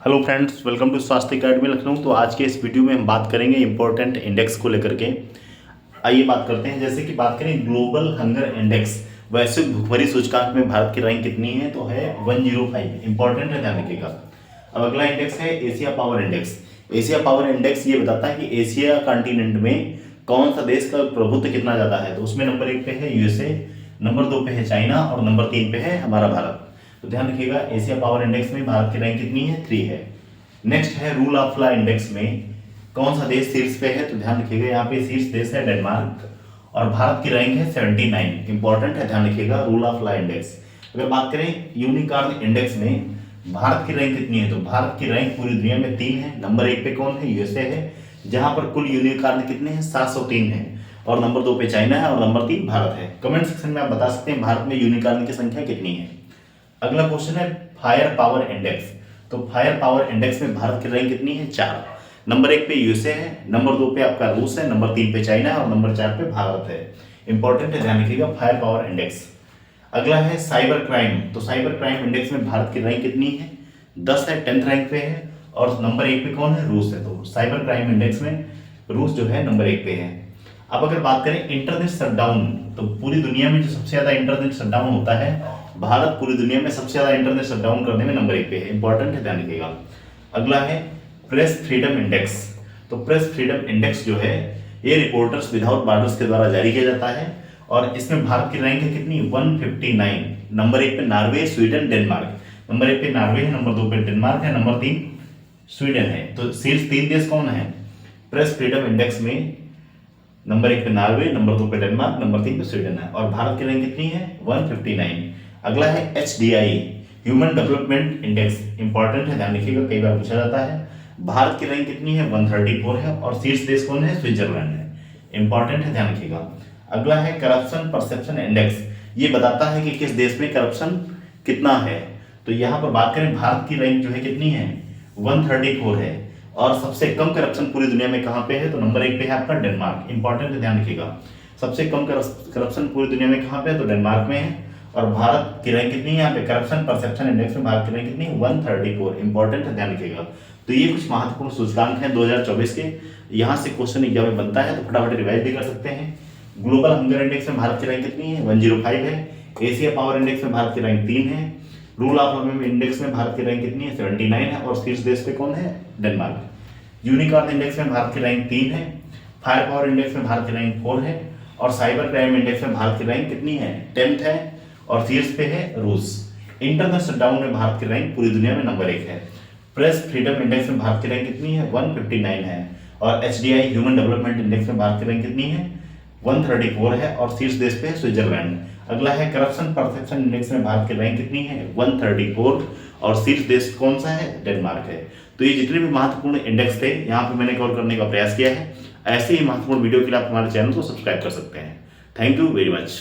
Hello friends, welcome to स्वास्थ्य academy Lucknow. तो आज के इस वीडियो में हम बात करेंगे इंपॉर्टेंट इंडेक्स को लेकर के। आइए बात करते हैं। जैसे कि बात करें ग्लोबल हंगर इंडेक्स, वैश्विक भूखमरी सूचकांक में भारत की रैंक कितनी है, तो है 105। इंपॉर्टेंट है, ध्यान रखिएगा। अब अगला इंडेक्स है Asia power index. Asia power index ये बताता है कि एशिया कॉन्टिनेंट में कौन सा देश का प्रभुत्व कितना ज्यादा है। तो उसमें नंबर 1 पे है यूएसए, नंबर 2 पे है चाइना और नंबर 3 पे है हमारा भारत। तो ध्यान रखिएगा, एशिया पावर इंडेक्स में भारत की रैंक कितनी है, 3 है। नेक्स्ट है रूल ऑफ लॉ इंडेक्स में कौन सा देश शीर्ष पे है। तो ध्यान रखिएगा, यहाँ पे शीर्ष देश है डेनमार्क और भारत की रैंक है 79। इंपॉर्टेंट है, ध्यान रखिएगा, रूल ऑफ लॉ इंडेक्स। अगर बात करें यूनिकॉर्न इंडेक्स में भारत की रैंक कितनी है, तो भारत की रैंक पूरी दुनिया में 3 है। नंबर 1 पे कौन है, यूएसए है, जहां पर कुल यूनिकॉर्न कितने हैं, 703 है। और नंबर 2 पे चाइना है और नंबर 3 भारत है। कमेंट सेक्शन में आप बता सकते हैं भारत में यूनिकॉर्न की संख्या कितनी है। अगला क्वेश्चन है फायर पावर इंडेक्स। तो फायर पावर इंडेक्स में भारत की रैंक कितनी है, 4। नंबर 1 पे यूएसए है, नंबर 2 पे आपका रूस है, नंबर 3 पे चाइना है और नंबर 4 पे भारत है। इंपॉर्टेंट है, ध्यान रखिएगा, फायर पावर इंडेक्स। अगला है साइबर क्राइम। तो साइबर क्राइम इंडेक्स में भारत की रैंक कितनी है, 10 है, 10th रैंक पे है। और नंबर 1 पे कौन है, रूस है। तो साइबर क्राइम इंडेक्स में रूस जो है नंबर 1 पे है। अब अगर बात करें इंटरनेट शटडाउन, तो पूरी दुनिया में जो सबसे ज्यादा इंटरनेट शटडाउन होता है, भारत पूरी दुनिया में सबसे ज्यादा इंटरनेट शटडाउन करने में नंबर 1 पे है। इंपॉर्टेंट है, ध्यान रखिएगा। अगला है प्रेस फ्रीडम इंडेक्स। तो प्रेस फ्रीडम इंडेक्स जो है ये रिपोर्टर्स विदाउट बॉर्डर्स के द्वारा जारी किया जाता है और इसमें भारत की रैंक है कितनी, 159। नंबर 1 पे नॉर्वे, स्वीडन, डेनमार्क। नंबर 1 पे नॉर्वे है, नंबर 2 पे डेनमार्क है, नंबर 3 स्वीडन है। तो शीर्ष 3 देश कौन है प्रेस फ्रीडम इंडेक्स में, नंबर 1 पे नॉर्वे, नंबर 2 पे डेनमार्क, नंबर 3 पे स्वीडन है। और भारत की रैंक कितनी है, 159। अगला है HDI, human development index. Important है, ध्यान रखिएगा, कई बार पूछा जाता है। भारत की रैंक कितनी है, 134 है और शीर्ष देश कौन है, स्विट्जरलैंड है। इंपॉर्टेंट है, ध्यान रखिएगा। अगला है करप्शन परसेप्शन इंडेक्स। ये बताता है कि किस देश में करप्शन कितना है। तो यहाँ पर बात करें, भारत की रैंक जो है कितनी है, 134 है। और सबसे कम करप्शन पूरी दुनिया में कहाँ पे है, तो नंबर 1 पे है आपका डेनमार्क। इंपॉर्टेंट है, ध्यान रखिएगा, सबसे कम करप्शन पूरी दुनिया में कहाँ पे है, तो डेनमार्क में है। और भारत की रैंक कितनी है यहाँ पे, करप्शन परसेप्शन इंडेक्स में भारत की रैंक कितनी है, 134। इंपॉर्टेंट है, ध्यान रखिएगा। तो ये कुछ महत्वपूर्ण सूचकांक हैं 2024 के। यहाँ से क्वेश्चन एग्जाम में बनता है, तो फटाफट रिवाइज भी कर सकते हैं। ग्लोबल हंगर इंडेक्स में भारत की रैंक कितनी है, 105 है। एशिया पावर इंडेक्स में भारत की रैंक 3 है। रूल ऑफ लॉ इंडेक्स में भारत की रैंक कितनी है, 79 है। और शीर्ष देश पे कौन है, डेनमार्क। यूनिकॉर्न इंडेक्स में भारत की रैंक 3 है। फायर पावर इंडेक्स में भारत की रैंक 4 है। और साइबर क्राइम इंडेक्स में भारत की रैंक कितनी है, 10th है और शीर्ष पे है रूस। इंटरनेट शटडाउन में भारत की रैंक पूरी दुनिया में नंबर 1 है। प्रेस फ्रीडम इंडेक्स में भारत की रैंक कितनी है, 159 है। और HDI ह्यूमन डेवलपमेंट इंडेक्स में भारत की रैंक कितनी है, 134 है और शीर्ष देश पे है स्विट्जरलैंड। अगला है करप्शन परसेप्शन इंडेक्स में भारत की रैंक कितनी है, 134 और शीर्ष देश कौन सा है, डेनमार्क है। तो ये जितने भी महत्वपूर्ण इंडेक्स थे यहाँ पे मैंने कवर करने का प्रयास किया है। ऐसे ही महत्वपूर्ण वीडियो के लिए आप हमारे चैनल को सब्सक्राइब कर सकते हैं। Thank you very much.